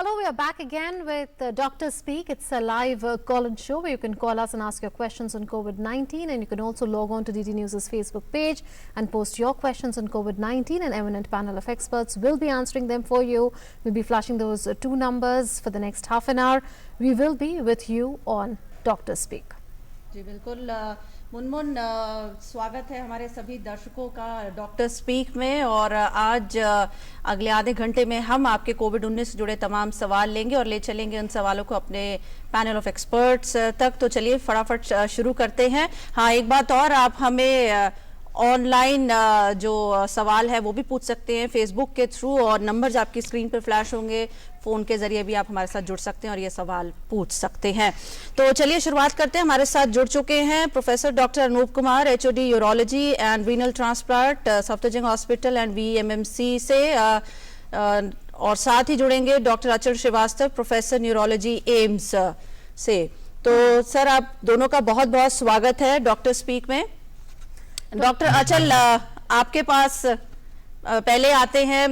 Hello, we are back again with Dr. Speak. It's a live call-in show where you can call us and ask your questions on COVID-19, and you can also log on to DD News' Facebook page and post your questions on COVID-19. An eminent panel of experts will be answering them for you. We'll be flashing those two numbers for the next half an hour. We will be with you on Dr. Speak. जी बिल्कुल मुनमुन स्वागत है हमारे सभी दर्शकों का doctor speak में। और आज अगले आधे घंटे में हम आपके कोविड-19 से जुड़े तमाम सवाल लेंगे और ले चलेंगे उन सवालों को अपने पैनल ऑफ एक्सपर्ट्स तक। तो चलिए फटाफट शुरू करते हैं। हाँ, एक बात और, आप हमें ऑनलाइन जो सवाल है वो भी पूछ सकते हैं फेसबुक के थ्रू, और नंबर्स आपकी स्क्रीन पर फ्लैश होंगे। फोन के जरिए भी आप हमारे साथ जुड़ सकते हैं और ये सवाल पूछ सकते हैं। तो चलिए शुरुआत करते हैं। हमारे साथ जुड़ चुके हैं professor doctor Anoop Kumar, HOD urology and renal transplant, Safdarjung hospital and VMMC से, और साथ ही जुड़ेंगे डॉक्टर अचल श्रीवास्तव, प्रोफेसर न्यूरोलॉजी एम्स से। तो सर, आप दोनों का बहुत बहुत स्वागत है डॉक्टर स्पीक में। डॉक्टर अचल, आपके पास पहले आते हैं।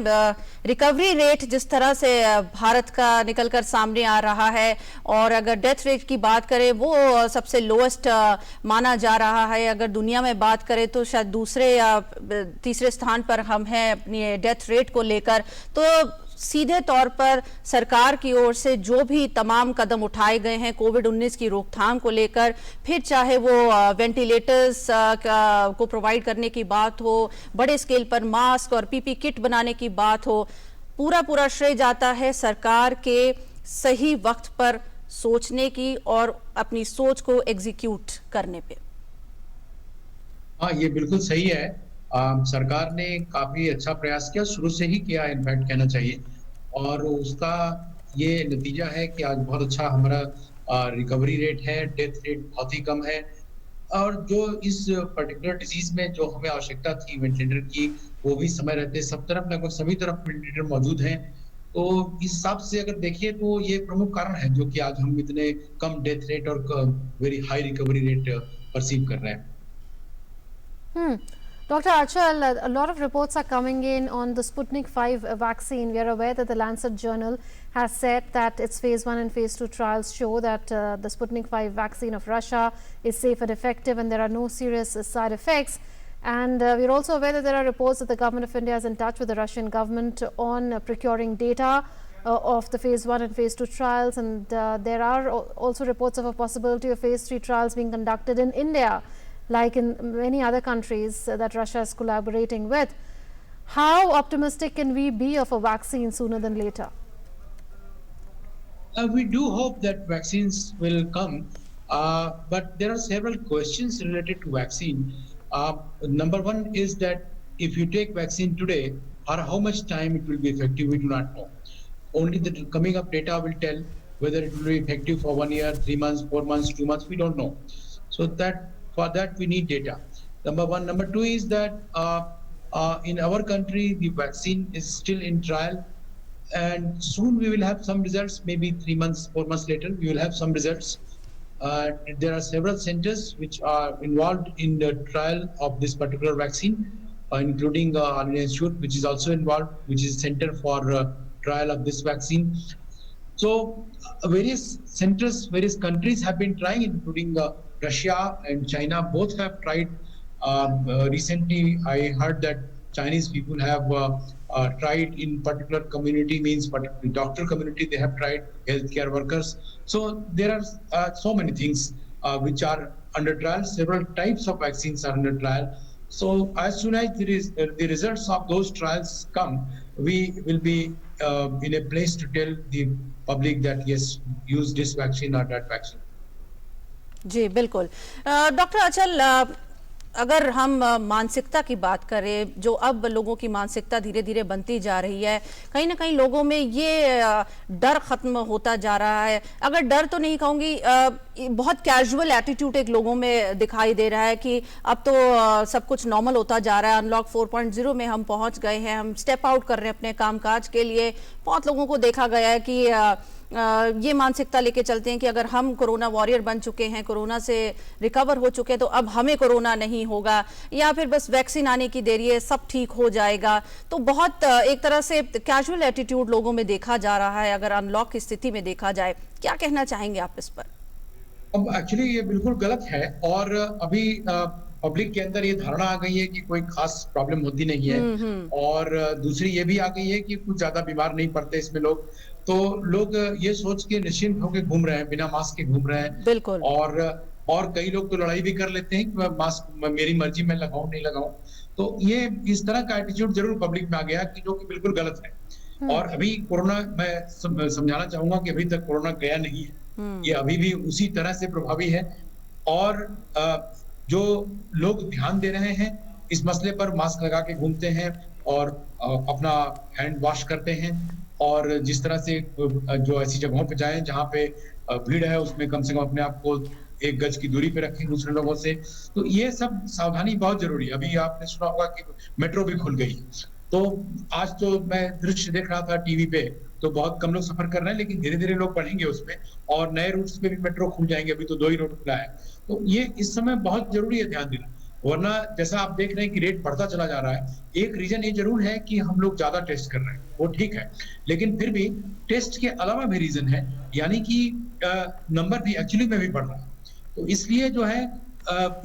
रिकवरी रेट जिस तरह से भारत का निकलकर सामने आ रहा है, और अगर डेथ रेट की बात करें वो सबसे लोएस्ट माना जा रहा है। अगर दुनिया में बात करें तो शायद दूसरे या तीसरे स्थान पर हम हैं अपनी डेथ रेट को लेकर। तो सीधे तौर पर सरकार की ओर से जो भी तमाम कदम उठाए गए हैं कोविड-19 की रोकथाम को लेकर, फिर चाहे वो वेंटिलेटर्स को प्रोवाइड करने की बात हो, बड़े स्केल पर मास्क और पीपी किट बनाने की बात हो, पूरा श्रेय जाता है सरकार के सही वक्त पर सोचने की और अपनी सोच को एग्जीक्यूट करने पे। हाँ, ये बिल्कुल सही है। सरकार ने काफी अच्छा प्रयास किया, शुरू से ही किया इनफैक्ट कहना चाहिए, और उसका ये नतीजा है कि आज बहुत अच्छा हमारा रिकवरी रेट है, डेथ रेट बहुत ही कम है। और जो इस पर्टिकुलर डिजीज में जो हमें आवश्यकता थी वेंटिलेटर की, वो भी समय रहते सब तरफ, लगभग सभी तरफ वेंटिलेटर मौजूद हैं। तो इस हिसाब से अगर देखिए तो ये प्रमुख कारण है जो कि आज हम इतने कम डेथ रेट और very high recovery rate perceive कर रहे हैं। Dr. Achal, a lot of reports are coming in on the Sputnik 5 vaccine. We are aware that the Lancet journal has said that its phase 1 and phase 2 trials show that the Sputnik 5 vaccine of Russia is safe and effective and there are no serious side effects. And we are also aware that there are reports that the government of India is in touch with the Russian government on procuring data of the phase 1 and phase 2 trials. And there are also reports of a possibility of phase 3 trials being conducted in India, like in many other countries that Russia is collaborating with. How optimistic can we be of a vaccine sooner than later? We do hope that vaccines will come, but there are several questions related to vaccine. Number one is that if you take vaccine today, or how much time it will be effective, we do not know. Only the coming up data will tell whether it will be effective for 1 year, 3 months, 4 months, 2 months, we don't know. So for that we need data. Number one. Number two is that in our country the vaccine is still in trial, and soon we will have some results. Maybe 3 months, 4 months later we will have some results. There are several centers which are involved in the trial of this particular vaccine, including an institute which is also involved, which is Center for trial of this vaccine. So various centers, various countries have been trying, including Russia and China both have tried. Recently I heard that Chinese people have tried in particular community, means particularly doctor community, they have tried, healthcare workers. So there are so many things which are under trial. Several types of vaccines are under trial. So as soon as the results of those trials come, we will be in a place to tell the public that yes, use this vaccine or that vaccine. जी बिल्कुल। Doctor अचल, अगर हम मानसिकता की बात करें, जो अब लोगों की मानसिकता धीरे धीरे बनती जा रही है, कहीं ना कहीं लोगों में ये डर खत्म होता जा रहा है। अगर डर तो नहीं कहूँगी, बहुत कैजुअल एटीट्यूड एक लोगों में दिखाई दे रहा है कि अब तो सब कुछ नॉर्मल होता जा रहा है, अनलॉक 4.0 में हम पहुंच गए हैं, हम स्टेप आउट कर रहे हैं अपने कामकाज के लिए। बहुत लोगों को देखा गया है कि ये मानसिकता लेके चलते हैं कि अगर हम कोरोना वॉरियर बन चुके हैं, कोरोना से रिकवर हो चुके हैं, तो अब हमें कोरोना नहीं होगा, या फिर बस वैक्सीन आने की देरी है, सब ठीक हो जाएगा। तो बहुत एक तरह से कैजुअल एटीट्यूड लोगों में देखा जा रहा है अगर अनलॉक की स्थिति में देखा जाए। क्या कहना चाहेंगे आप इस पर? अब एक्चुअली ये बिल्कुल गलत है, और अभी पब्लिक के अंदर ये धारणा आ गई है कि कोई खास प्रॉब्लम होती नहीं है, और दूसरी ये भी आ गई है कि कुछ ज्यादा बीमार नहीं पड़ते इसमें लोग। तो लोग ये सोच के निश्चिंत होकर घूम रहे हैं, बिना मास्क के घूम रहे हैं। बिल्कुल। और कई लोग तो लड़ाई भी कर लेते हैं कि मास्क मेरी मर्जी, मैं लगाऊं नहीं लगाऊं। तो ये इस तरह का एटीट्यूड जरूर पब्लिक में आ गया कि जो कि बिल्कुल गलत है। और अभी कोरोना, मैं समझाना चाहूंगा कि अभी तक कोरोना गया नहीं है, ये अभी भी उसी तरह से प्रभावी है। और जो लोग ध्यान दे रहे हैं इस मसले पर, मास्क लगा के घूमते हैं और अपना हैंड वॉश करते हैं, और जिस तरह से जो ऐसी जगहों पे जाएं जहां पे भीड़ है उसमें कम से कम अपने आप को 1 गज की दूरी पे रखें दूसरे लोगों से। तो ये सब सावधानी बहुत जरूरी है। अभी आपने सुना होगा कि मेट्रो भी खुल गई, तो आज तो मैं दृश्य देख रहा था टीवी पे, तो बहुत कम लोग सफर कर रहे हैं, लेकिन धीरे धीरे लोग बढ़ेंगे उसमें, और नए रूट्स पे भी मेट्रो खुल जाएंगे। अभी तो 2 ही रूट खुला है। तो ये इस समय बहुत जरूरी है ध्यान देना, वरना जैसा आप देख रहे हैं कि रेट बढ़ता चला जा रहा है। एक रीजन ये जरूर है कि हम लोग ज्यादा टेस्ट कर रहे हैं, वो ठीक है, लेकिन फिर भी टेस्ट के अलावा भी रीजन है, यानी कि नंबर भी एक्चुअली में भी बढ़ रहा है। तो इसलिए जो है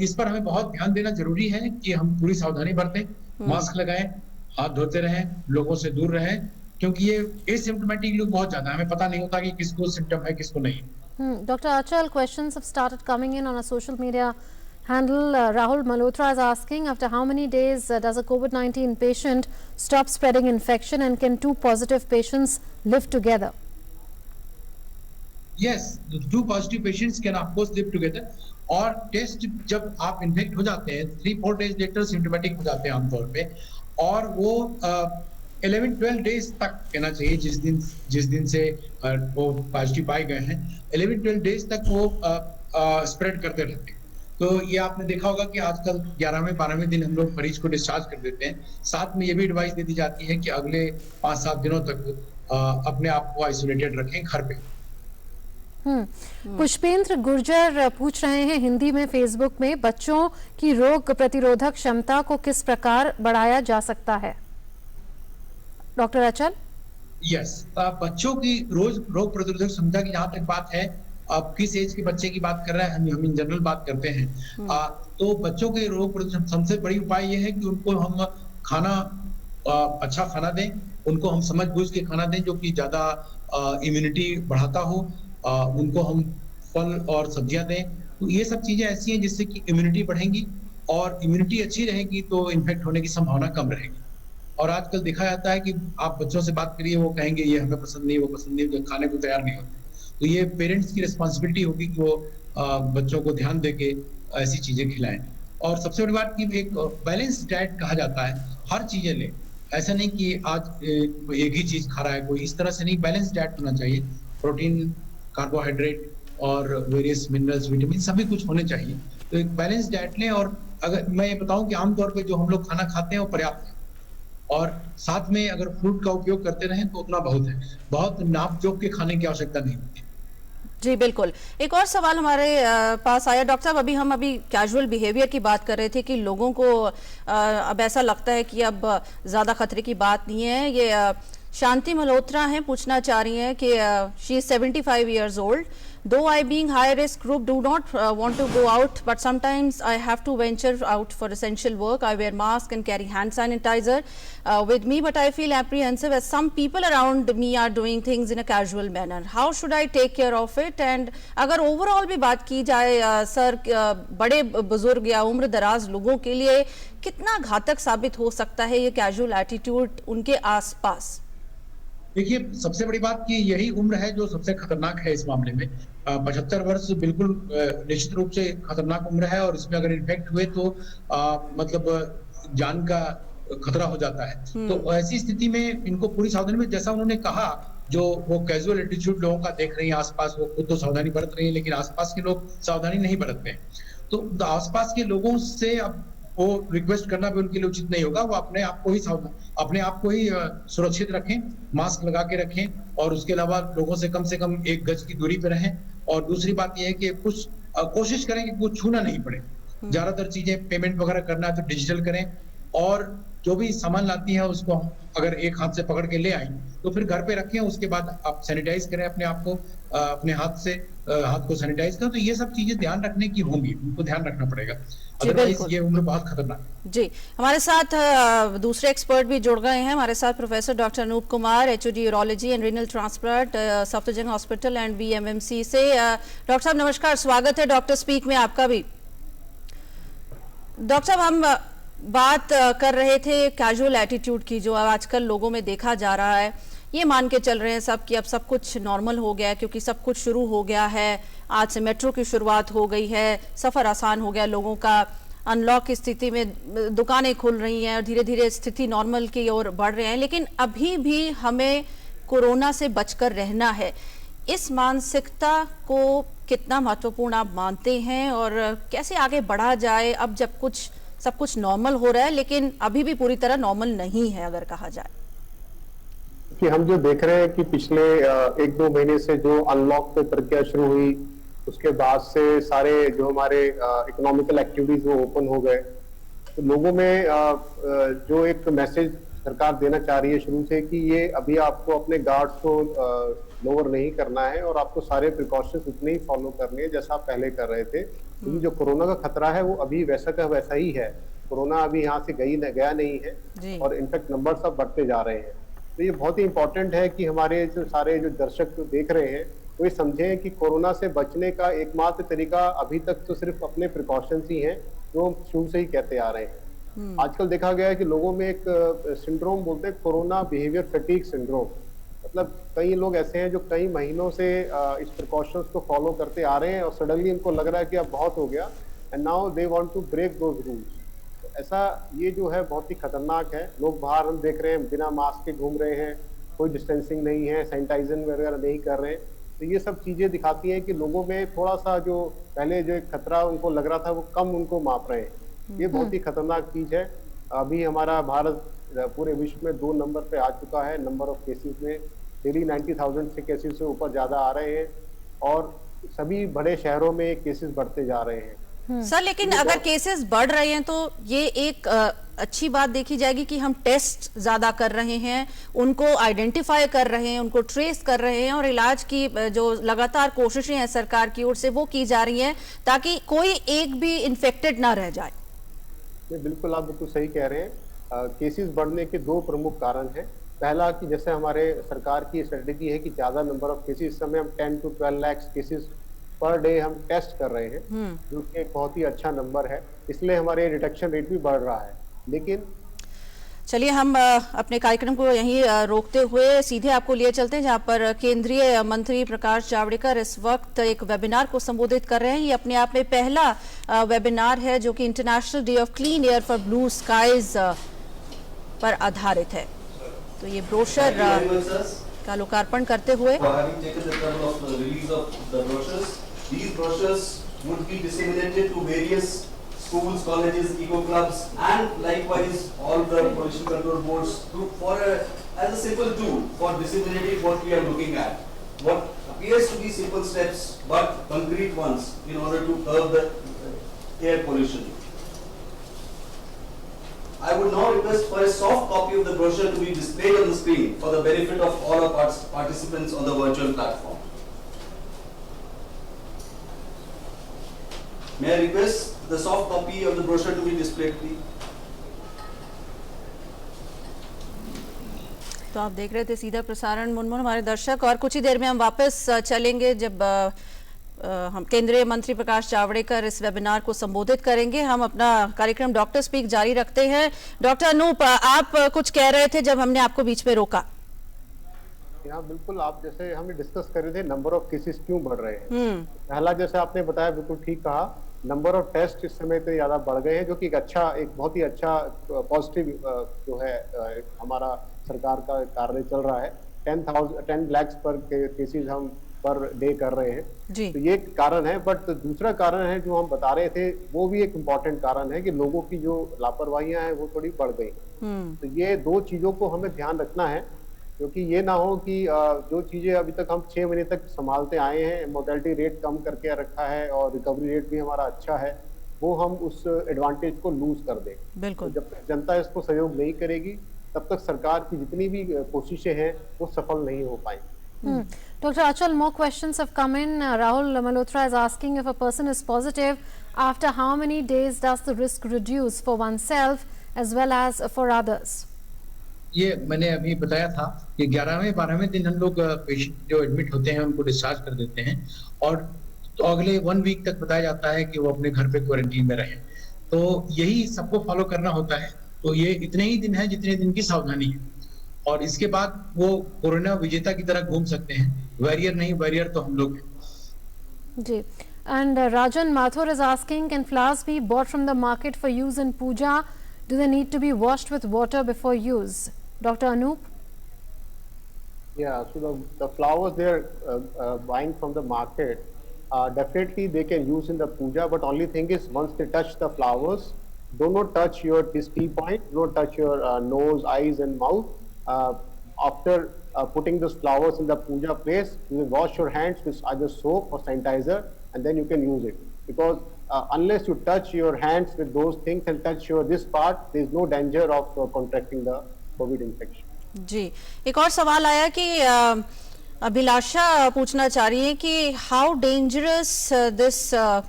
इस पर हमें बहुत ध्यान देना जरूरी है कि हम पूरी सावधानी बरतें, मास्क लगाएं, हाथ धोते रहें, लोगों से दूर रहें, क्योंकि ये एसिम्प्टोमेटिक लोग बहुत ज्यादा है, हमें पता नहीं होता कि किसको सिम्टम है किसको नहीं। Dr. Achal, questions have started coming in on a social media handle. Rahul Malhotra is asking, after how many days does a COVID-19 patient stop spreading infection, and can 2 positive patients live together? Yes, the 2 positive patients can of course live together. और test जब आप infect हो जाते हैं 3-4 days later symptomatic हो जाते हैं आमतौर पे, और वो 11-12 डेज तक कहना चाहिए, जिस दिन से वो पॉजिटिव पाए गए हैं, 11-12 डेज तक वो स्प्रेड करते रहते हैं। तो ये आपने देखा होगा कि आजकल 11वें-12वें दिन हम लोग मरीज को डिस्चार्ज कर देते हैं। साथ में ये भी एडवाइस दे दी जाती है कि अगले 5-7 दिनों तक अपने आप को आइसोलेटेड रखें घर पे। पुष्पेंद्र गुर्जर पूछ रहे हैं हिंदी में फेसबुक में, बच्चों की रोग प्रतिरोधक क्षमता को किस प्रकार बढ़ाया जा सकता है? डॉक्टर अचल। यस, बच्चों की रोग प्रतिरोधक क्षमता की जहां तक बात है, आप किस एज के बच्चे की बात कर रहे हैं, हम इन जनरल बात करते हैं। तो बच्चों के रोग प्रतिरोधक सबसे बड़ी उपाय ये है कि उनको हम खाना, अच्छा खाना दें, उनको हम समझ बूझ के खाना दें जो कि ज्यादा इम्यूनिटी बढ़ाता हो, उनको हम फल और सब्जियां दें। तो ये सब चीजें ऐसी हैं जिससे कि इम्यूनिटी बढ़ेगी, और इम्यूनिटी अच्छी रहेगी तो इन्फेक्ट होने की संभावना कम रहेगी। और आजकल देखा जाता है कि आप बच्चों से बात करिए, वो कहेंगे ये हमें पसंद नहीं, वो पसंद नहीं, जो खाने को तैयार नहीं होते। तो ये पेरेंट्स की रिस्पॉन्सिबिलिटी होगी कि वो बच्चों को ध्यान देके ऐसी चीजें खिलाएं। और सबसे बड़ी बात कि एक बैलेंस डाइट कहा जाता है, हर चीजें लें, ऐसा नहीं कि आज एक ही चीज खा रहा है कोई, इस तरह से नहीं, बैलेंस डाइट होना चाहिए। प्रोटीन, कार्बोहाइड्रेट और वेरियस मिनरल्स, विटामिन सभी कुछ होने चाहिए। तो एक बैलेंस डाइट लें। और अगर मैं ये बताऊं कि आमतौर पे जो हम लोग खाना खाते हैं वो पर्याप्त है, और साथ में अगर फ्रूट का उपयोग करते रहें तो उतना बहुत है, बहुत नाप जोक के खाने की आवश्यकता नहीं होती। जी बिल्कुल। एक और सवाल हमारे पास आया डॉक्टर साहब, अभी कैजुअल बिहेवियर की बात कर रहे थे कि लोगों को अब ऐसा लगता है कि अब ज्यादा खतरे की बात नहीं है। ये शांति मल्होत्रा हैं, पूछना चाह रही हैं कि she is 75 years old. Though I being high risk group do not want to go out, but sometimes I have to venture out for essential work. I wear mask and carry hand sanitizer with me, but I feel apprehensive as some people around me are doing things in a casual manner. How should I take care of it? And अगर overall भी बात की जाए sir, बड़े बुजुर्ग या उम्र दराज लोगों के लिए कितना घातक साबित हो सकता है ये कैजुअल एटीट्यूड उनके आसपास? देखिए, सबसे बड़ी बात कि यही उम्र है जो सबसे खतरनाक है इस मामले में। 75 वर्ष बिल्कुल निश्चित रूप से खतरनाक उम्र है, और इसमें अगर इन्फेक्ट हुए तो मतलब जान का खतरा हो जाता है। तो ऐसी स्थिति में इनको पूरी सावधानी में, जैसा उन्होंने कहा जो वो कैजुअल एटीट्यूड लोगों का देख रही है आसपास, वो खुद तो सावधानी बरत रही है लेकिन आसपास के लोग सावधानी नहीं बरतते हैं। तो आसपास के लोगों से अब वो रिक्वेस्ट करना भी उनके लिए उचित नहीं होगा। वो अपने आप को ही अपने आप को ही सुरक्षित रखें, मास्क लगा के रखें और उसके अलावा लोगों से कम 1 गज की दूरी पे रहें। और दूसरी बात ये है कि कुछ कोशिश करें कि कुछ छूना नहीं पड़े। ज्यादातर चीजें पेमेंट वगैरह करना है तो डिजिटल करें, और जो भी सामान लाती हैं उसको अगर एक हाथ से पकड़ के ले आई तो फिर घर पे रखें, उसके बाद आप सैनिटाइज करें अपने आप को, अपने हाथ से हाथ को सैनिटाइज करें। तो ये सब चीजें ध्यान रखने की होंगी, उनको ध्यान रखना पड़ेगा, जी अदरवाइज बिल्कुल। ये उम्र बहुत खतरनाक है। जी, हमारे साथ दूसरे एक्सपर्ट भी जुड़ गए हैं। हमारे साथ professor doctor Anoop Kumar, HOD urology and renal transplant, Safdarjung hospital and VMMC से। डॉक्टर साहब नमस्कार, स्वागत है डॉक्टर स्पीक में आपका भी। डॉक्टर साहब, हम बात कर रहे थे कैजुअल एटीट्यूड की, जो आजकल लोगों में देखा जा रहा है। ये मान के चल रहे हैं सब कि अब सब कुछ नॉर्मल हो गया है क्योंकि सब कुछ शुरू हो गया है। आज से मेट्रो की शुरुआत हो गई है, सफ़र आसान हो गया लोगों का, अनलॉक की स्थिति में दुकानें खुल रही हैं और धीरे धीरे स्थिति नॉर्मल की ओर बढ़ रहे हैं। लेकिन अभी भी हमें कोरोना से बचकर रहना है। इस मानसिकता को कितना महत्वपूर्ण आप मानते हैं और कैसे आगे बढ़ा जाए अब जब सब कुछ नॉर्मल हो रहा है लेकिन अभी भी पूरी तरह नॉर्मल नहीं है अगर कहा जाए? कि हम जो देख रहे हैं कि पिछले 1-2 महीने से जो अनलॉक पे प्रक्रिया शुरू हुई, उसके बाद से सारे जो हमारे इकोनॉमिकल एक्टिविटीज वो ओपन हो गए। तो लोगों में जो एक मैसेज सरकार देना चाह रही है शुरू से कि ये अभी आपको अपने गार्ड्स को लोअर नहीं करना है और आपको सारे प्रिकॉशंस उतने ही फॉलो करने हैं जैसा आप पहले कर रहे थे, क्योंकि जो कोरोना का खतरा है वो अभी वैसा का वैसा ही है। कोरोना अभी यहाँ से गया नहीं है और इनफैक्ट नंबर्स अब बढ़ते जा रहे हैं। तो ये बहुत ही इंपॉर्टेंट है कि हमारे जो सारे जो दर्शक जो देख रहे हैं वो ये समझें कि कोरोना से बचने का एकमात्र तरीका अभी तक तो सिर्फ अपने प्रिकॉशंस ही हैं, जो हम शुरू से ही कहते आ रहे हैं। आजकल देखा गया है कि लोगों में एक सिंड्रोम बोलते हैं, कोरोना बिहेवियर फैटीग सिंड्रोम। मतलब कई लोग ऐसे हैं जो कई महीनों से इस प्रिकॉशंस को फॉलो करते आ रहे हैं और सडनली उनको लग रहा है कि अब बहुत हो गया and now they want to break those rules. ऐसा ये जो है बहुत ही खतरनाक है। लोग बाहर हम देख रहे हैं बिना मास्क के घूम रहे हैं, कोई डिस्टेंसिंग नहीं है, सैनिटाइजन वगैरह नहीं कर रहे हैं। तो ये सब चीजें दिखाती हैं कि लोगों में थोड़ा सा जो पहले जो एक खतरा उनको लग रहा था वो कम उनको माप रहे हैं। ये बहुत ही खतरनाक चीज है। अभी हमारा भारत पूरे विश्व में 2 नंबर पे आ चुका है नंबर ऑफ केसेस में। डेली 90,000 से केसेस से ऊपर ज्यादा आ रहे हैं और सभी बड़े शहरों में केसेस बढ़ते जा रहे हैं। सर, लेकिन अगर केसेस बढ़ रहे हैं तो ये एक अच्छी बात देखी जाएगी कि हम टेस्ट ज्यादा कर रहे हैं, उनको आइडेंटिफाई कर रहे हैं, उनको ट्रेस कर रहे हैं और इलाज की जो लगातार कोशिशें हैं सरकार की ओर से वो की जा रही हैं ताकि कोई एक भी इन्फेक्टेड ना रह जाए। बिल्कुल, आप बिल्कुल सही कह रहे हैं। केसेस बढ़ने के 2 प्रमुख कारण हैं। पहला कि जैसे हमारे सरकार की स्ट्रेटेजी है कि ज्यादा नंबर ऑफ केसेस, इस समय हम 10 to 12 lakh cases per day हम टेस्ट कर रहे हैं, जो कि एक बहुत ही अच्छा नंबर है, इसलिए हमारे डिटेक्शन रेट भी बढ़ रहा है। लेकिन चलिए हम अपने कार्यक्रम को यहीं रोकते हुए सीधे आपको लिए चलते हैं जहां पर केंद्रीय मंत्री प्रकाश जावड़ेकर इस वक्त एक वेबिनार को संबोधित कर रहे हैं। ये अपने आप में पहला वेबिनार है जो कि international day of clean air for blue skies पर आधारित है। तो ये ब्रोशर का लोकार्पण करते हुए These brochures would be disseminated to various schools, colleges, eco clubs, and likewise all the pollution control boards as a simple tool for disseminating what we are looking at. What appears to be simple steps, but concrete ones in order to curb the air pollution. I would now request for a soft copy of the brochure to be displayed on the screen for the benefit of all our participants on the virtual platform. May I request the soft copy of the brochure to be displayed, please? तो आप देख रहे थे सीधा प्रसारण मुनमुन हमारे दर्शक, और कुछ ही देर में हम वापस चलेंगे जब हम केंद्रीय मंत्री प्रकाश जावड़ेकर इस वेबिनार को संबोधित करेंगे। हम अपना कार्यक्रम डॉक्टर स्पीक जारी रखते हैं। डॉक्टर अनूप, आप कुछ कह रहे थे जब हमने आपको बीच में रोका। हाँ बिल्कुल, आप जैसे हमने डिस्कस कर रहे थे नंबर ऑफ केसेस क्यों बढ़ रहे हैं। पहला जैसे आपने बताया, बिल्कुल ठीक कहा, नंबर ऑफ टेस्ट इस समय तो ज्यादा बढ़ गए हैं, जो कि एक बहुत ही अच्छा पॉजिटिव जो है हमारा सरकार का कार्य चल रहा है। 10 lakhs पर केसेस हम पर डे कर रहे हैं। जी। तो ये एक कारण है, बट दूसरा कारण है जो हम बता रहे थे, वो भी एक इम्पोर्टेंट कारण है कि लोगों की जो लापरवाहियां हैं वो थोड़ी बढ़ गई। तो ये दो चीजों को हमें ध्यान रखना है, क्योंकि ये ना हो कि जो चीजें अभी तक हम 6 महीने तक संभालते आए हैं, मोर्टेलिटी रेट कम करके रखा है और रिकवरी रेट भी हमारा अच्छा है, वो हम उस एडवांटेज को लूज कर दें। बिल्कुल। तो जब तक जनता इसको सहयोग नहीं करेगी, तब तक सरकार की जितनी भी कोशिशें हैं वो सफल नहीं हो पाएंगी। Dr. Achal, more questions have come in. Rahul Malhotra is asking, if a person is positive, after how many days does the risk reduce for oneself as well as for others? ये मैंने अभी बताया था कि 11वें 12वें दिन हम लोग patient जो एडमिट होते हैं उनको डिस्चार्ज कर देते हैं, और तो अगले 1 वीक तक बताया जाता है कि वो अपने घर पे क्वारंटीन में रहें। तो यही सबको फॉलो करना होता है। तो ये इतने ही दिन है जितने दिन की सावधानी है, और इसके बाद वो कोरोना विजेता की तरह घूम सकते हैं। वैरियर नहीं, वैरियर तो हम लोग हैं। जी। And Rajan Mathur is asking, can flowers be bought from the market for use in puja? Do they need to be washed with water before use? Dr. Anup? Yeah, so the flowers they're buying from the market, definitely they can use in the puja, but only thing is once they touch the flowers, do not touch this tea point, do not touch your nose, eyes and mouth. After putting those flowers in the puja place, you will wash your hands with either soap or sanitizer, and then you can use it. Because unless you touch your hands with those things and touch your this part, there is no danger of contracting the COVID infection. जी, एक और सवाल आया कि अभिलाषा पूछना चाह रही है कि how dangerous this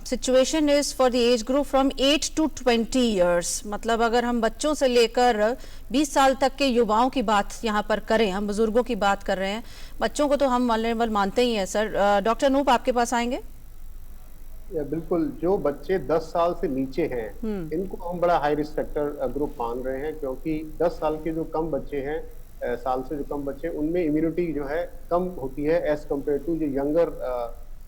situation is for the age group from 8 to 20 years. मतलब अगर हम बच्चों से लेकर 20 साल तक के युवाओं की बात यहाँ पर करें, हम बुजुर्गों की बात कर रहे हैं, बच्चों को तो हम वल्नरेबल मानते ही हैं। सर, डॉक्टर अनूप आपके पास आएंगे। बिल्कुल, जो बच्चे 10 साल से नीचे हैं, इनको हम बड़ा हाई रिस्क फैक्टर ग्रुप मान रहे हैं, क्योंकि 10 साल के जो कम बच्चे हैं, साल से जो कम बच्चे, उनमें इम्यूनिटी जो है कम होती है एज कम्पेयर टू जो यंगर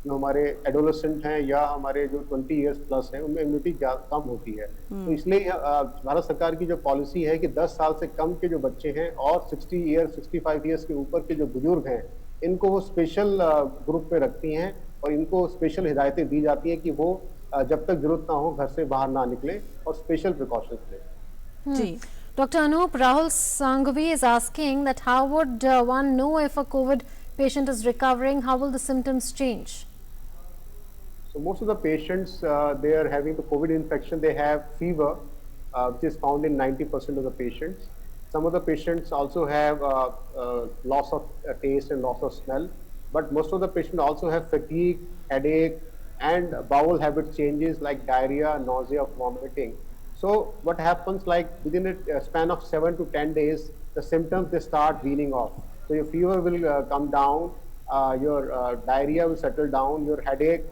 जो हमारे एडोलेसेंट हैं या हमारे जो 20 इयर्स प्लस हैं, उनमें इम्यूनिटी कम होती है। तो इसलिए भारत सरकार की जो पॉलिसी है कि 10 साल से कम के जो बच्चे हैं और 65 ईयर्स के ऊपर के जो बुजुर्ग हैं, इनको वो स्पेशल ग्रुप में रखती हैं और इनको स्पेशल हिदायतें दी जाती हैं कि वो जब तक जरूरत ना हो घर से बाहर ना निकले और स्पेशल प्रिकॉशंस लें। जी। Dr. Anup, Rahul Sanghvi is asking that how would one know if a COVID patient is recovering? How will the symptoms change? So most of the patients, they are having the COVID infection. They have fever, which is found in 90% of the patients. Some of the patients also have loss of taste and loss of smell. But most of the patients also have fatigue, headache, and bowel habit changes like diarrhea, nausea, vomiting. So what happens, like within a span of 7 to 10 days, the symptoms they start weaning off. So your fever will come down, your diarrhea will settle down, your headache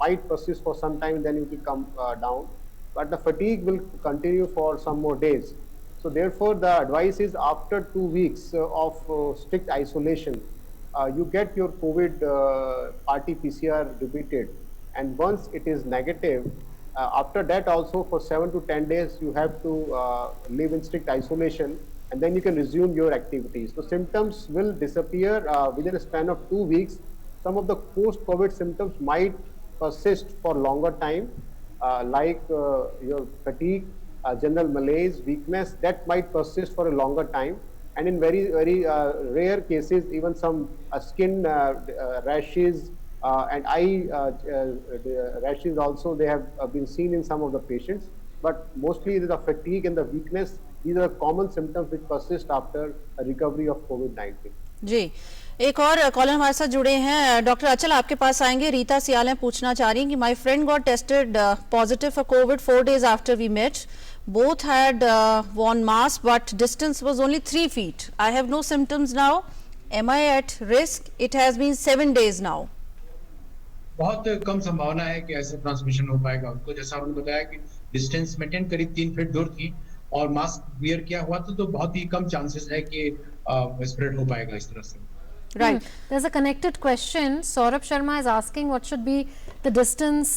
might persist for some time, then it will come down. But the fatigue will continue for some more days. So therefore, the advice is after 2 weeks of strict isolation, you get your COVID RT-PCR repeated, and once it is negative, after that also for 7 to 10 days you have to live in strict isolation, and then you can resume your activities. So symptoms will disappear within a span of 2 weeks. Some of the post-COVID symptoms might persist for longer time, like your fatigue, general malaise, weakness, that might persist for a longer time. And in very rare cases, even some skin rashes and eye rashes also, they have been seen in some of the patients. But mostly the fatigue and the weakness, these are common symptoms which persist after a recovery of COVID-19. जी, एक और collar हमारे साथ जुड़े हैं। Doctor अचल आपके पास आएंगे। रीता सियालें पूछना चाह रही हैं कि my friend got tested positive for Covid 4 days after we met. Both had worn masks, but distance was only 3 feet. I have no symptoms now. Am I at risk? It has been 7 days now. बहुत कम संभावना है कि ऐसे transmission हो पाएगा उनको। जैसा आपने बताया कि डिस्टेंस मेंटेन करीब 3 फीट दूर थी और मास्क वियर किया हुआ था, तो बहुत ही कम चांसेस है कि स्प्रेड हो पाएगा इस तरह से। Right. There's a connected question. Saurabh Sharma is asking what should be the distance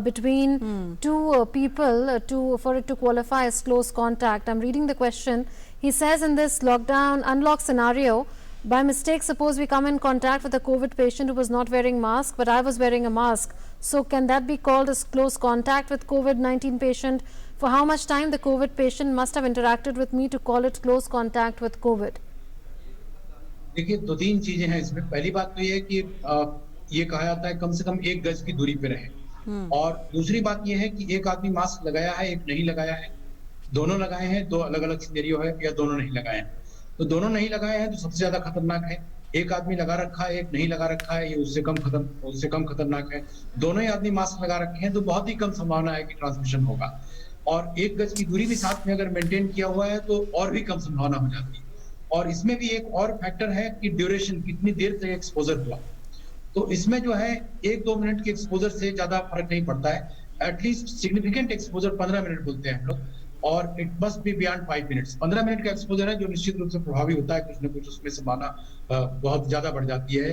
between two people for it to qualify as close contact. I'm reading the question. He says in this unlock scenario, By mistake, suppose we come in contact with a COVID patient who was not wearing mask, but I was wearing a mask. So can that be called as close contact with COVID-19 patient? For how much time the COVID patient must have interacted with me to call it close contact with COVID? देखिए, दो तीन चीजें हैं इसमें। पहली बात तो ये है कि ये कहा जाता है कम से कम 1 गज की दूरी पे रहे, और दूसरी बात ये है कि एक आदमी मास्क लगाया है, एक नहीं लगाया है, दोनों लगाए हैं, दो अलग अलग सिनेरियो है, या दोनों नहीं लगाए हैं। तो दोनों नहीं लगाए हैं तो सबसे ज्यादा खतरनाक है। एक आदमी लगा रखा है, एक नहीं लगा रखा है, ये उससे कम खतरनाक है। दोनों ही आदमी मास्क लगा रखे हैं तो बहुत ही कम संभावना है कि ट्रांसमिशन होगा, और 1 गज की दूरी भी साथ में अगर मेंटेन किया हुआ है तो और भी कम संभावना हो जाती है। और इसमें भी एक और फैक्टर है कि ड्यूरेशन, कितनी देर तक एक्सपोजर हुआ। तो इसमें जो है 1-2 मिनट के एक्सपोजर से ज्यादा फर्क नहीं पड़ता है। एटलीस्ट सिग्निफिकेंट एक्सपोजर 15 मिनट बोलते हैं हम लोग, और it must be beyond 5 minutes. 15 minute का एक्सपोजर है जो निश्चित रूप से प्रभावी होता है, कुछ न कुछ उसमें संभावना बहुत ज्यादा बढ़ जाती है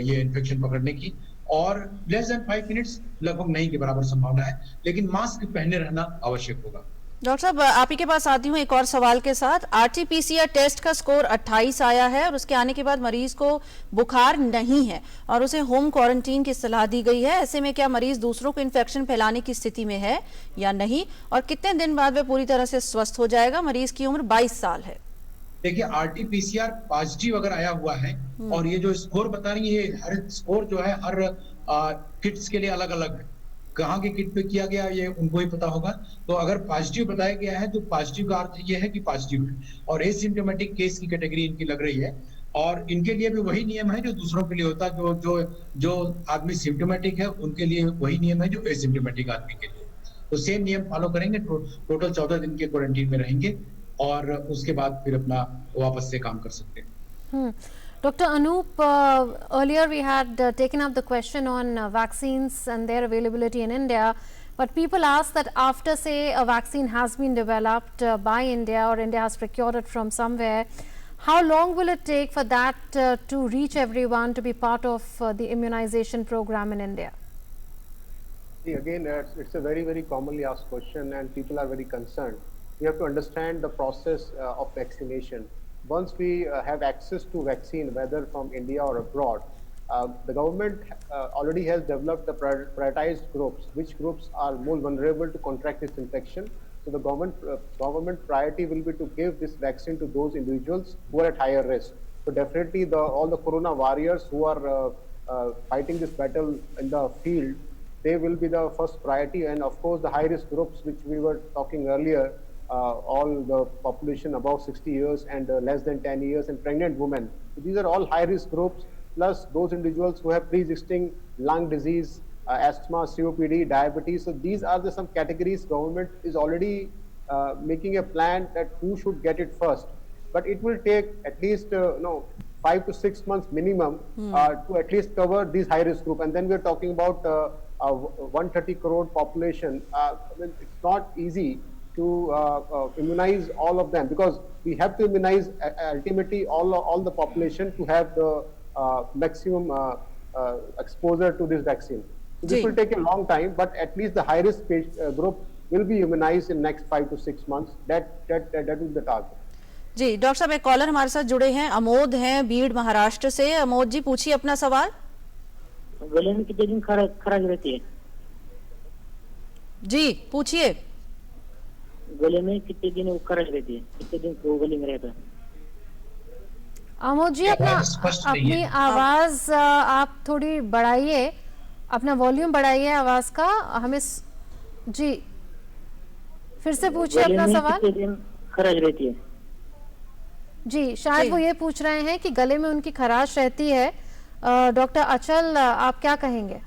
ये इन्फेक्शन पकड़ने की, और लेस देन 5 मिनट्स लगभग नहीं के बराबर संभावना है। लेकिन मास्क पहने रहना आवश्यक होगा। डॉक्टर साहब, आप ही के पास आती हूँ एक और सवाल के साथ। RT-PCR टेस्ट का स्कोर 28 आया है और उसके आने के बाद मरीज को बुखार नहीं है और उसे होम क्वारंटीन की सलाह दी गई है। ऐसे में क्या मरीज दूसरों को इन्फेक्शन फैलाने की स्थिति में है या नहीं, और कितने दिन बाद वह पूरी तरह से स्वस्थ हो जाएगा? मरीज की उम्र 22 साल है। देखिए, RT-PCR पॉजिटिव अगर आया हुआ है, और ये जो स्कोर बता रही है, हर स्कोर जो है हर किट्स के लिए अलग अलग है। कहाँ के किट पे किया गया ये उनको ही पता होगा। तो अगर पॉजिटिव बताया गया है तो पॉजिटिव का अर्थ ये है कि पॉजिटिव है, और एसिम्प्टोमेटिक केस की कैटेगरी इनकी लग रही है, और इनके लिए भी वही नियम है जो दूसरों के लिए होता है। जो आदमी सिम्प्टोमेटिक है उनके लिए वही नियम है जो एसिम्प्टोमेटिक आदमी के लिए। तो सेम नियम फॉलो करेंगे, टोटल 14 दिन के क्वारंटीन में रहेंगे, और उसके बाद फिर अपना वापस से काम कर सकते हैं। Dr. Anup, earlier we had taken up the question on vaccines and their availability in India, but people ask that after, say, a vaccine has been developed by India or India has procured it from somewhere, how long will it take for that to reach everyone to be part of the immunization program in India? See, again, it's a very, very commonly asked question, and people are very concerned. We have to understand the process of vaccination. Once we have access to vaccine, whether from India or abroad, the government already has developed the prioritized groups, which groups are more vulnerable to contract this infection. So the government priority will be to give this vaccine to those individuals who are at higher risk. So definitely all the corona warriors who are fighting this battle in the field, they will be the first priority. And of course, the high risk groups, which we were talking earlier, all the population above 60 years and less than 10 years and pregnant women. So these are all high risk groups, plus those individuals who have pre-existing lung disease, asthma, COPD, diabetes. So these are some categories. Government is already making a plan that who should get it first. But it will take at least 5 to 6 months minimum to at least cover these high risk group. And then we're talking about 130 crore population. It's not easy to immunize all of them, because we have to immunize ultimately all the population to have the maximum exposure to this vaccine. So this will take a long time, but at least the high risk group will be immunized in next 5 to 6 months. That is the target. जी doctor साहब, एक collar हमारे साथ जुड़े हैं, अमोद हैं बीड़ महाराष्ट्र से। अमोद जी, पूछिए अपना सवाल। गले में कितने दिन खराश रहती है? जी पूछिए। गले में कितने दिन वो खराश रहती है? कितने दिन वो गले में रहता है? अमोद जी, अपनी आवाज आप थोड़ी बढ़ाइए, अपना वॉल्यूम बढ़ाइए आवाज का। हमें जी फिर से पूछिए अपना सवाल। कितने दिन खराश रहती है? जी, शायद वो ये पूछ रहे हैं कि गले में उनकी खराश रहती है। डॉक्टर अचल, आप क्या कहेंगे?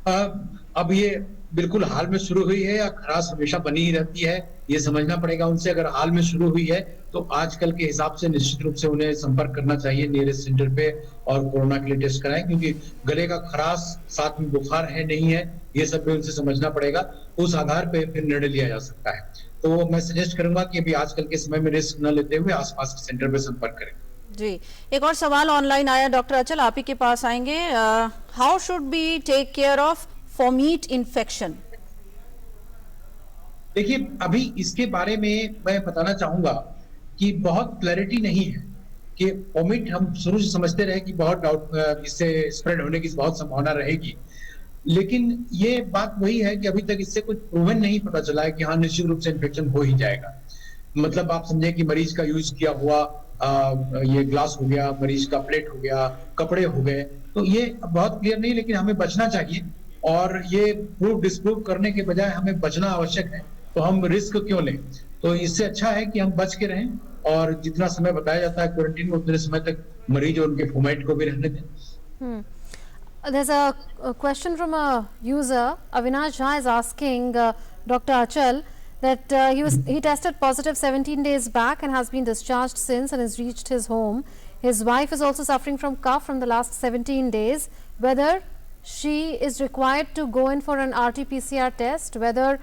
अब ये बिल्कुल हाल में शुरू हुई है या खराश हमेशा बनी ही रहती है, ये समझना पड़ेगा उनसे। अगर हाल में शुरू हुई है तो आजकल के हिसाब से निश्चित रूप से उन्हें संपर्क करना चाहिए नियरेस्ट सेंटर पे और कोरोना के लिए टेस्ट कराएं, क्योंकि गले का खराश साथ में बुखार है नहीं है, ये सब भी उनसे समझना पड़ेगा। उस आधार पे फिर निर्णय लिया जा सकता है। तो मैं सजेस्ट करूंगा कि अभी आजकल के समय में रिस्क न लेते हुए आसपास के सेंटर पे संपर्क करें। जी, एक और सवाल ऑनलाइन आया, डॉक्टर अचल आप ही के पास आएंगे। How should be take care of fomite infection? देखिए, अभी इसके बारे में मैं बताना चाहूंगा कि बहुत क्लैरिटी नहीं है कि ओमिट हम शुरू से समझते रहे कि बहुत डाउट इससे स्प्रेड होने की बहुत संभावना रहेगी, लेकिन ये बात वही है कि अभी तक इससे कुछ प्रूवन नहीं पता चला है कि हाँ निश्चित रूप से इन्फेक्शन हो ही जाएगा। मतलब आप समझे कि मरीज का यूज किया हुआ ये ग्लास हो गया, मरीज का प्लेट हो गया, कपड़े हो गए, तो ये बहुत क्लियर नहीं, लेकिन हमें बचना चाहिए और ये प्रूव डिस्प्रूव करने के बजाय हमें बचना आवश्यक है। तो हम रिस्क क्यों लें? तो इससे अच्छा है कि हम बच के रहें और जितना समय बताया जाता है क्वारंटीन में उतने समय तक मरीज और उनके फोमेट को भी रहने दें। There's a question from a user. Avinash Jha is asking Dr. Achal that he tested positive 17 days back and has been discharged since and has reached his home. His wife is also suffering from cough from the last 17 days. Whether she is required to go in for an RT-PCR test, whether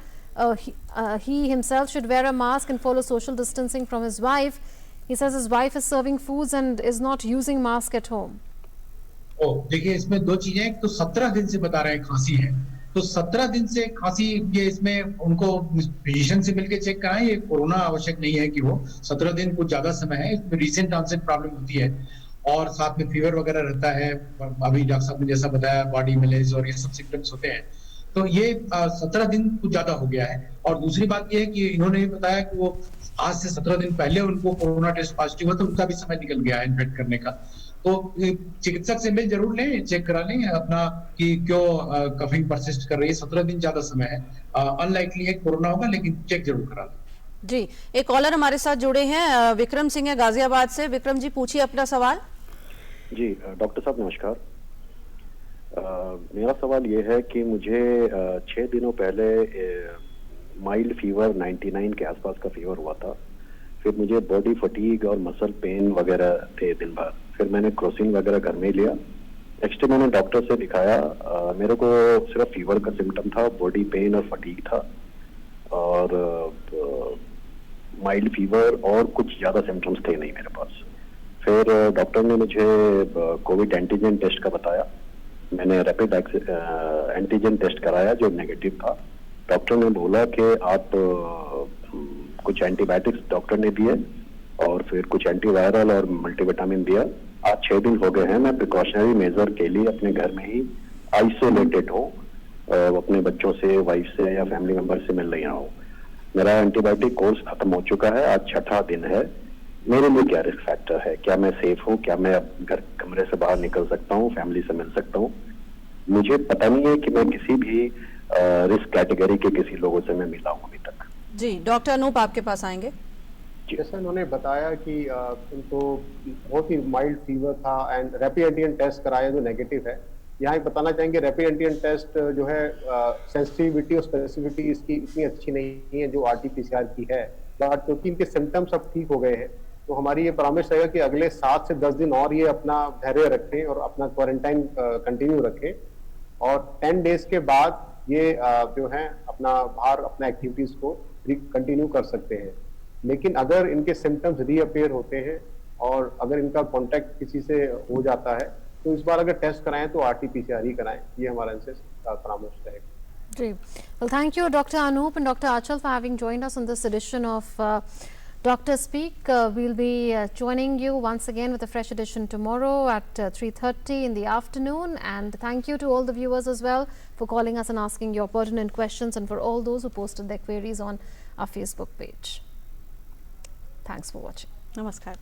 he himself should wear a mask and follow social distancing from his wife. He says his wife is serving foods and is not using mask at home. देखिए इसमें दो चीजें, एक तो 17 दिन से बता रहे हैं खांसी है, तो 17 दिन से खांसी, ये इसमें उनको फिजिशियन से मिलकर चेक कराएं। ये कोरोना आवश्यक नहीं है कि वो 17 दिन कुछ ज्यादा समय है, इसमें रिसेंट ऑनसेट प्रॉब्लम होती है और साथ में फीवर वगैरह रहता है, अभी डॉक्टर साहब ने जैसा बताया बॉडी मलेज और ये सब सिम्टम्स होते हैं, तो ये 17 दिन कुछ ज्यादा हो गया है। और दूसरी बात ये है कि इन्होंने भी बताया कि वो आज से 17 दिन पहले उनको कोरोना टेस्ट पॉजिटिव हुआ, तो उनका भी समय निकल गया है इन्फेक्ट करने का। तो चिकित्सक से मिल जरूर लें, चेक करा लें अपना कि क्यों कफिंग परसिस्ट कर रही है। 17 दिन ज्यादा समय है, अनलाइकली है कोरोना होगा, लेकिन चेक जरूर करा लें। जी, एक कॉलर हमारे साथ जुड़े हैं, विक्रम सिंह है गाजियाबाद से। विक्रम जी पूछिए अपना सवाल। जी डॉक्टर साहब नमस्कार। मेरा सवाल ये है कि मुझे 6 दिनों पहले माइल्ड फीवर 99 के आसपास का फीवर हुआ था। फिर मुझे बॉडी फटीग और मसल पेन वगैरह थे दिन भर। फिर मैंने क्रोसिन वगैरह घर में लिया। नेक्स्ट डे मैंने डॉक्टर से दिखाया, मेरे को सिर्फ फीवर का सिम्टम था, बॉडी पेन और फटीग था और माइल्ड फीवर और कुछ ज्यादा सिम्टम्स थे नहीं मेरे पास। फिर डॉक्टर ने मुझे कोविड एंटीजन टेस्ट का बताया। मैंने रैपिड एंटीजन टेस्ट कराया जो नेगेटिव था। डॉक्टर ने बोला कि आप कुछ एंटीबायोटिक्स डॉक्टर ने दिए और फिर कुछ एंटीवायरल और मल्टीविटामिन दिया। आज 6 दिन हो गए हैं, मैं प्रिकॉशनरी मेजर के लिए अपने घर में ही आइसोलेटेड हूँ, अपने बच्चों से, वाइफ से या फैमिली मेंबर से मिल रही हूँ। मेरा एंटीबायोटिक कोर्स खत्म हो चुका है, आज 6ठा दिन है। मेरे लिए क्या रिस्क फैक्टर है? क्या मैं सेफ हूँ? क्या मैं घर कमरे से बाहर निकल सकता हूँ, फैमिली से मिल सकता हूँ? मुझे पता नहीं है कि मैं किसी भी रिस्क कैटेगरी के किसी लोगों से मैं मिला हूँ अभी तक। जी डॉक्टर अनूप आपके पास आएंगे। जैसे उन्होंने बताया कि उनको बहुत ही माइल्ड फीवर था एंड रैपिड एंटीजन टेस्ट कराया जो नेगेटिव है। यहाँ बताना चाहेंगे रैपिड एंटीजन टेस्ट जो है सेंसिटिविटी और स्पेसिफिसिटी इसकी इतनी अच्छी नहीं है जो RT-PCR की है, बट क्योंकि इनके सिम्टम्स अब ठीक हो गए हैं तो हमारी ये परामर्श रहेगा कि अगले 7 से 10 दिन और ये अपना धैर्य रखें और अपना क्वारंटाइन कंटिन्यू रखें और 10 डेज के बाद ये जो है अपना बाहर अपना एक्टिविटीज को कंटिन्यू कर सकते हैं। लेकिन अगर इनके सिम्टम्स रीअपेयर होते हैं और अगर इनका कांटेक्ट किसी से हो जाता है तो इस बार अगर टेस्ट कराएं तो RT-PCR ही कराएं, ये हमारा इनसे परामर्श रहेगा। जी, well thank you Dr. Anup and Dr. Achal for having joined us on this edition of Dr. Speak. We'll be joining you once again with a fresh edition tomorrow at 3:30 in the afternoon. And thank you to all the viewers as well for calling us and asking your pertinent questions, and for all those who posted their queries on our Facebook page. Thanks for watching. नमस्कार।